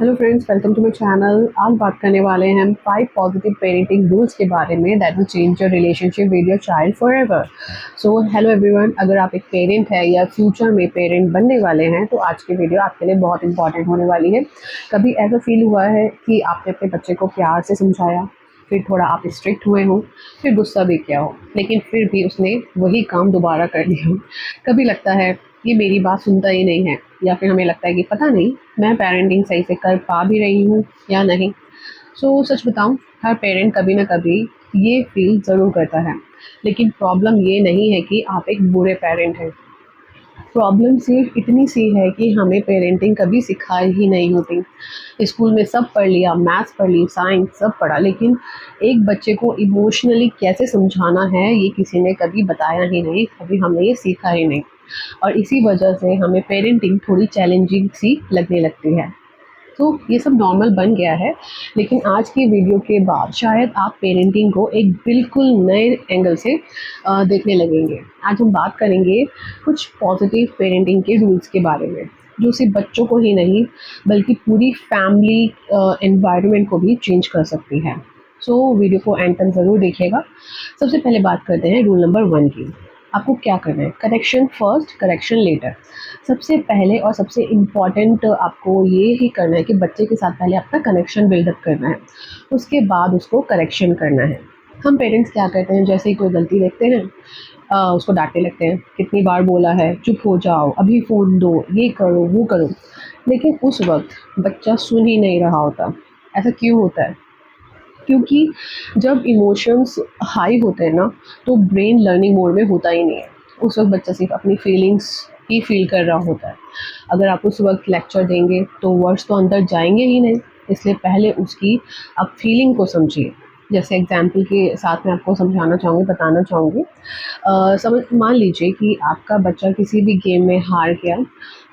Hello friends, welcome to my channel. आज बात करने वाले हैं हम 5 पॉजिटिव पेरेंटिंग रूल्स के बारे में that will change your relationship with your child forever. So hello everyone, अगर आप एक पेरेंट है या फ्यूचर में पेरेंट बनने वाले हैं तो आज की वीडियो आपके लिए बहुत इंपॉर्टेंट होने वाली है। कभी ऐसा फील हुआ है कि आपने अपने बच्चे को प्यार से समझाया, फिर थोड़ा आप स्ट्रिक्ट हुए हो, फिर गुस्सा भी किया हो, लेकिन फिर भी उसने वही काम दोबारा कर दिया हो? कभी लगता है ये मेरी बात सुनता ही नहीं है, या फिर हमें लगता है कि पता नहीं मैं पेरेंटिंग सही से कर पा भी रही हूँ या नहीं। सच बताऊँ, हर पेरेंट कभी ना कभी ये फील ज़रूर करता है। लेकिन प्रॉब्लम ये नहीं है कि आप एक बुरे पेरेंट हैं। प्रॉब्लम सिर्फ इतनी सी है कि हमें पेरेंटिंग कभी सिखाई ही नहीं होती। स्कूल में सब पढ़ लिया, मैथ्स पढ़ ली, साइंस सब पढ़ा, लेकिन एक बच्चे को इमोशनली कैसे समझाना है ये किसी ने कभी बताया ही नहीं, कभी हमने ये सीखा ही नहीं। और इसी वजह से हमें पेरेंटिंग थोड़ी चैलेंजिंग सी लगने लगती है। तो ये सब नॉर्मल बन गया है, लेकिन आज की वीडियो के बाद शायद आप पेरेंटिंग को एक बिल्कुल नए एंगल से देखने लगेंगे। आज हम बात करेंगे कुछ पॉजिटिव पेरेंटिंग के रूल्स के बारे में, जो सिर्फ बच्चों को ही नहीं बल्कि पूरी फैमिली एनवायरनमेंट को भी चेंज कर सकती है। वीडियो को एंड तक ज़रूर देखिएगा। सबसे पहले बात करते हैं रूल नंबर 1 की। आपको क्या करना है? Correction first, correction later. सबसे पहले और सबसे इम्पॉर्टेंट आपको ये ही करना है कि बच्चे के साथ पहले अपना कनेक्शन बिल्डअप करना है, उसके बाद उसको करेक्शन करना है। हम पेरेंट्स क्या करते हैं, जैसे ही कोई गलती देखते हैं उसको डांटने लगते हैं। कितनी बार बोला है, चुप हो जाओ, अभी फ़ोन दो, ये करो वो करो। लेकिन उस वक्त बच्चा सुन ही नहीं रहा होता। ऐसा क्यों होता है? क्योंकि जब इमोशंस हाई होते हैं ना, तो ब्रेन लर्निंग मोड में होता ही नहीं है। उस वक्त बच्चा सिर्फ अपनी फीलिंग्स ही फील कर रहा होता है। अगर आप उस वक्त लेक्चर देंगे तो वर्ड्स तो अंदर जाएंगे ही नहीं, इसलिए पहले उसकी आप फीलिंग को समझिए। जैसे एग्जाम्पल के साथ मैं आपको समझाना चाहूँगी, बताना चाहूँगी। समझ मान लीजिए कि आपका बच्चा किसी भी गेम में हार गया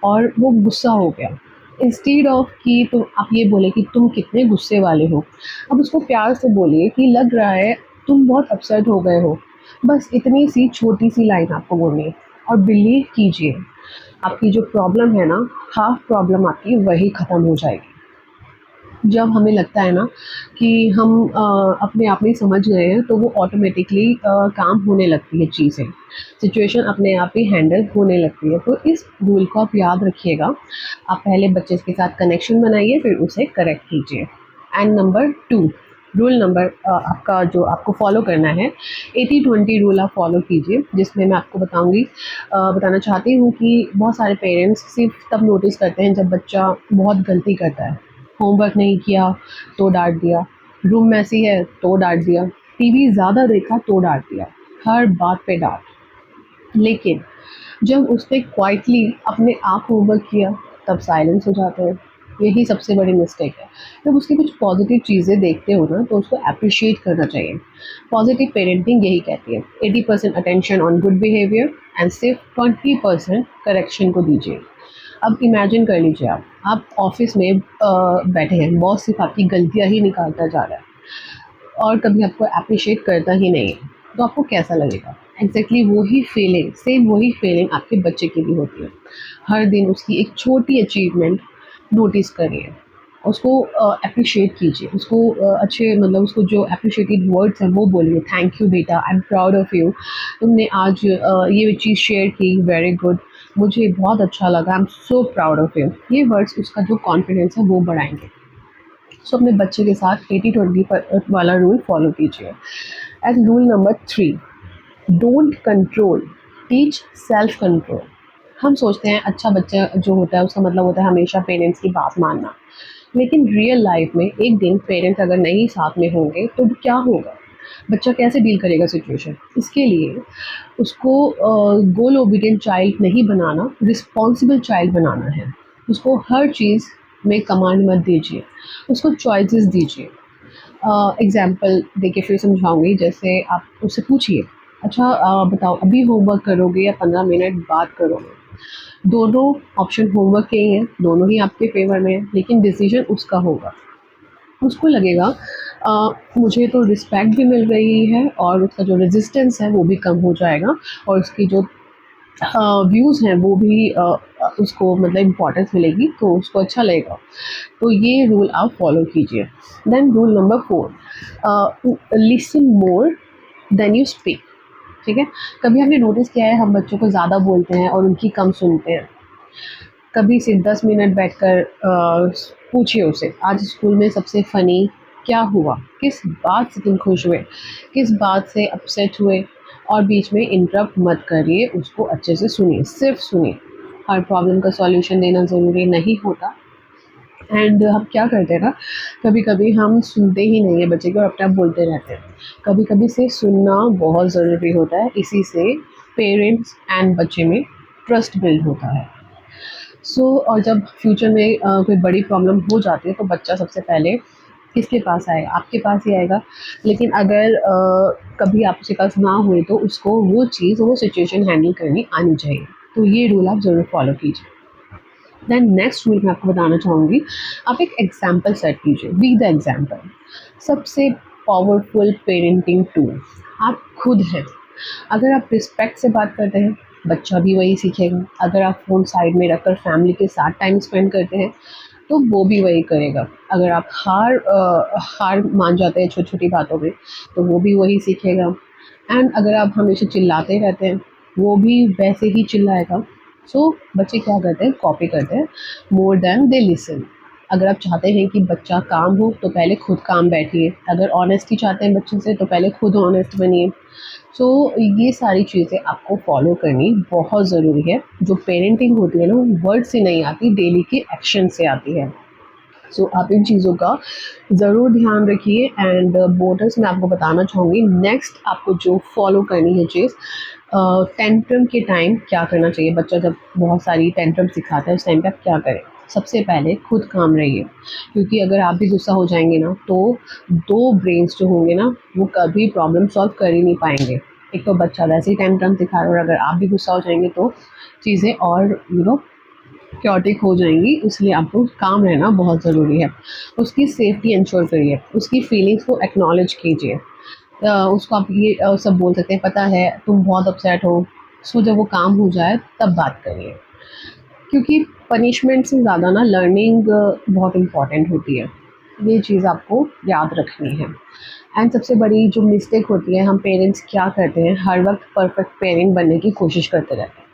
और वो गुस्सा हो गया। इंस्टीड ऑफ कि तुम आप ये बोले कि तुम कितने गुस्से वाले हो, अब उसको प्यार से बोलिए कि लग रहा है तुम बहुत अपसेट हो गए हो। बस इतनी सी छोटी सी लाइन आपको बोलनी है, और बिलीव कीजिए आपकी जो प्रॉब्लम है ना, हाफ प्रॉब्लम आपकी वही ख़त्म हो जाएगी। जब हमें लगता है ना कि हम अपने आप में समझ गए हैं, तो वो ऑटोमेटिकली काम होने लगती है, चीज़ें सिचुएशन अपने आप ही हैंडल होने लगती है। तो इस रूल को आप याद रखिएगा। आप पहले बच्चे के साथ कनेक्शन बनाइए, फिर उसे करेक्ट कीजिए। एंड नंबर 2, रूल नंबर आपका जो आपको फॉलो करना है, 80-20 रूल आप फॉलो कीजिए, जिसमें मैं आपको बताना चाहती हूँ कि बहुत सारे पेरेंट्स सिर्फ तब नोटिस करते हैं जब बच्चा बहुत गलती करता है। होमवर्क नहीं किया तो डांट दिया, रूम मैसी है तो डांट दिया, टीवी ज़्यादा देखा तो डांट दिया, हर बात पे डांट। लेकिन जब उसने क्वाइटली अपने आप होमवर्क किया तब साइलेंस हो जाते हैं। यही सबसे बड़ी मिस्टेक है। जब उसकी कुछ पॉजिटिव चीज़ें देखते हो ना, तो उसको अप्रिशिएट करना चाहिए। पॉजिटिव पेरेंटिंग यही कहती है, 80% attention on good behaviour and सिर्फ 20% करेक्शन को दीजिए। अब इमेजिन कर लीजिए, आप ऑफिस में बैठे हैं, बॉस सिर्फ आपकी गलतियाँ ही निकालता जा रहा है और कभी आपको अप्रिशिएट करता ही नहीं है, तो आपको कैसा लगेगा? एग्जैक्टली वही फीलिंग, सेम वही फीलिंग आपके बच्चे की भी होती है। हर दिन उसकी एक छोटी अचीवमेंट नोटिस करिए, उसको अप्रिशिएट कीजिए, उसको अच्छे मतलब उसको जो अप्रिशिएटेड वर्ड्स हैं वो बोलिए। थैंक यू बेटा, I am proud of you, तुमने आज ये चीज़ शेयर की, वेरी गुड, मुझे बहुत अच्छा लगा, I am so proud of you. ये वर्ड्स उसका जो कॉन्फिडेंस है वो बढ़ाएंगे। अपने बच्चे के साथ 80-20 वाला रूल फॉलो कीजिए। And rule number 3, don't control, teach self control. हम सोचते हैं अच्छा बच्चा जो होता है उसका मतलब होता है हमेशा पेरेंट्स की बात मानना, लेकिन रियल लाइफ में एक दिन पेरेंट्स अगर नहीं साथ में होंगे तो क्या होगा? बच्चा कैसे डील करेगा सिचुएशन? इसके लिए उसको गोल ओबीडियंट चाइल्ड नहीं बनाना, रिस्पॉन्सिबल चाइल्ड बनाना है। उसको हर चीज़ में कमांड मत दीजिए, उसको चॉइसेस दीजिए। एग्जाम्पल देके फिर समझाऊंगी। जैसे आप उससे पूछिए, अच्छा बताओ अभी होमवर्क करोगे या 15 मिनट बाद करोगे? दोनों ऑप्शन होमवर्क के ही हैं, दोनों ही आपके फेवर में हैं, लेकिन डिसीजन उसका होगा। उसको लगेगा मुझे तो रिस्पेक्ट भी मिल रही है और उसका जो रेजिस्टेंस है वो भी कम हो जाएगा, और उसकी जो व्यूज़ हैं वो भी उसको मतलब इम्पोर्टेंस मिलेगी, तो उसको अच्छा लगेगा। तो ये रूल आप फॉलो कीजिए। Then rule number 4, listen more than you speak. ठीक है, कभी आपने नोटिस किया है हम बच्चों को ज़्यादा बोलते हैं और उनकी कम सुनते हैं। कभी सिर्फ 10 मिनट बैठकर पूछिए उसे, आज स्कूल में सबसे फ़नी क्या हुआ? किस बात से तुम खुश हुए? किस बात से अपसेट हुए? और बीच में इंटरप्ट मत करिए, उसको अच्छे से सुनिए, सिर्फ सुनिए। हर प्रॉब्लम का सॉल्यूशन देना ज़रूरी नहीं होता। एंड हम क्या करते हैं ना, कभी-कभी हम सुनते ही नहीं है बच्चे को और अपने आप बोलते रहते हैं। कभी-कभी सिर्फ सुनना बहुत ज़रूरी होता है, इसी से पेरेंट्स एंड बच्चे में ट्रस्ट बिल्ड होता है। और जब फ्यूचर में कोई बड़ी प्रॉब्लम हो जाती है तो बच्चा सबसे पहले किसके पास आएगा? आपके पास ही आएगा। लेकिन अगर कभी आपके पास ना हुए तो उसको वो चीज़, वो सिचुएशन हैंडल करनी आनी चाहिए। तो ये रूल आप ज़रूर फॉलो कीजिए। देन नेक्स्ट रूल मैं आपको बताना चाहूँगी, आप एक एग्जाम्पल सेट कीजिए, बी द एग्जाम्पल। सबसे पावरफुल पेरेंटिंग टूल आप खुद हैं। अगर आप रिस्पेक्ट से बात करते हैं, बच्चा भी वही सीखेगा। अगर आप फ़ोन साइड में रखकर फैमिली के साथ टाइम स्पेंड करते हैं, तो वो भी वही करेगा। अगर आप हार मान जाते हैं छोटी-छोटी बातों में, तो वो भी वही सीखेगा। एंड अगर आप हमेशा चिल्लाते रहते हैं, वो भी वैसे ही चिल्लाएगा। बच्चे क्या करते हैं, कॉपी करते हैं मोर देन दे लिसन। अगर आप चाहते हैं कि बच्चा काम हो, तो पहले खुद काम बैठिए। अगर ऑनेस्टी चाहते हैं बच्चे से, तो पहले खुद ऑनेस्ट बनिए। ये सारी चीज़ें आपको फॉलो करनी बहुत ज़रूरी है। जो पेरेंटिंग होती है ना, वो वर्ड से नहीं आती, डेली के एक्शन से आती है। आप इन चीज़ों का ज़रूर ध्यान रखिए। एंड बोनस मैं आपको बताना चाहूँगी, नेक्स्ट आपको जो फॉलो करनी है चीज़, टेंट्रम के टाइम क्या करना चाहिए। बच्चा जब बहुत सारी टेंट्रम सिखाता है, उस टाइम पे आप क्या करें? सबसे पहले खुद काम रहिए, क्योंकि अगर आप भी गुस्सा हो जाएंगे ना, तो 2 ब्रेन्स जो होंगे ना, वो कभी प्रॉब्लम सॉल्व कर ही नहीं पाएंगे। एक तो बच्चा वैसे ही टेंट्रम दिखा रहा है, और अगर आप भी गुस्सा हो जाएंगे तो चीज़ें और क्योटिक हो जाएँगी, इसलिए आपको काम रहना बहुत ज़रूरी है। उसकी सेफ्टी इंश्योर करिए, उसकी फीलिंग्स को एक्नॉलेज कीजिए। उसको आप ये सब बोल सकते हैं, पता है तुम बहुत अपसेट हो, जब वो काम हो जाए तब बात करिए। क्योंकि पनिशमेंट से ज़्यादा ना लर्निंग बहुत इम्पॉर्टेंट होती है। ये चीज़ आपको याद रखनी है। एंड सबसे बड़ी जो मिस्टेक होती है, हम पेरेंट्स क्या करते हैं, हर वक़्त परफेक्ट पेरेंट बनने की कोशिश करते रहते हैं।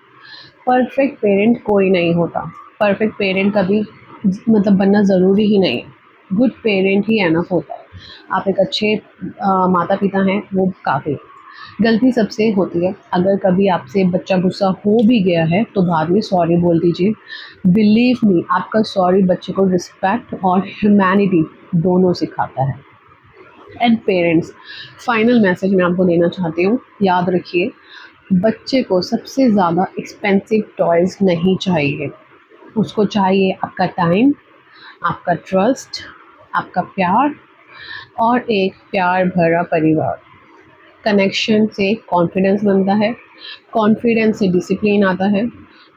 परफेक्ट पेरेंट कोई नहीं होता। परफेक्ट पेरेंट कभी मतलब बनना ज़रूरी ही नहीं है। गुड पेरेंट ही एनफ होता है। आप एक अच्छे माता-पिता हैं, वो काफ़ी है। गलती सबसे होती है। अगर कभी आपसे बच्चा गुस्सा हो भी गया है, तो बाद में सॉरी बोल दीजिए। बिलीव मी, आपका सॉरी बच्चे को रिस्पेक्ट और ह्यूमैनिटी दोनों सिखाता है। एंड पेरेंट्स, फाइनल मैसेज मैं आपको देना चाहती हूँ, याद रखिए, बच्चे को सबसे ज़्यादा एक्सपेंसिव टॉयज़ नहीं चाहिए। उसको चाहिए आपका टाइम, आपका ट्रस्ट, आपका प्यार और एक प्यार भरा परिवार। कनेक्शन से कॉन्फिडेंस बनता है, कॉन्फिडेंस से डिसिप्लिन आता है,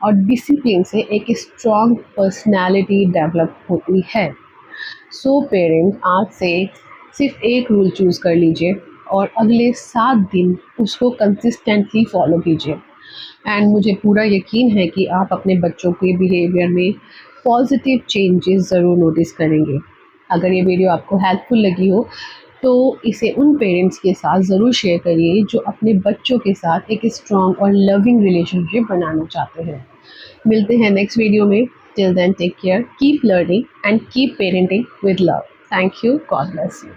और डिसिप्लिन से एक स्ट्रॉन्ग पर्सनैलिटी डेवलप होती है। पेरेंट, आज से सिर्फ एक रूल चूज़ कर लीजिए और अगले 7 दिन उसको कंसिस्टेंटली फॉलो कीजिए। एंड मुझे पूरा यकीन है कि आप अपने बच्चों के बिहेवियर में पॉजिटिव चेंजेस ज़रूर नोटिस करेंगे। अगर ये वीडियो आपको हेल्पफुल लगी हो, तो इसे उन पेरेंट्स के साथ ज़रूर शेयर करिए जो अपने बच्चों के साथ एक स्ट्रॉन्ग और लविंग रिलेशनशिप बनाना चाहते हैं। मिलते हैं नेक्स्ट वीडियो में। Till then, take care, keep learning and keep parenting with love. Thank you, God bless you.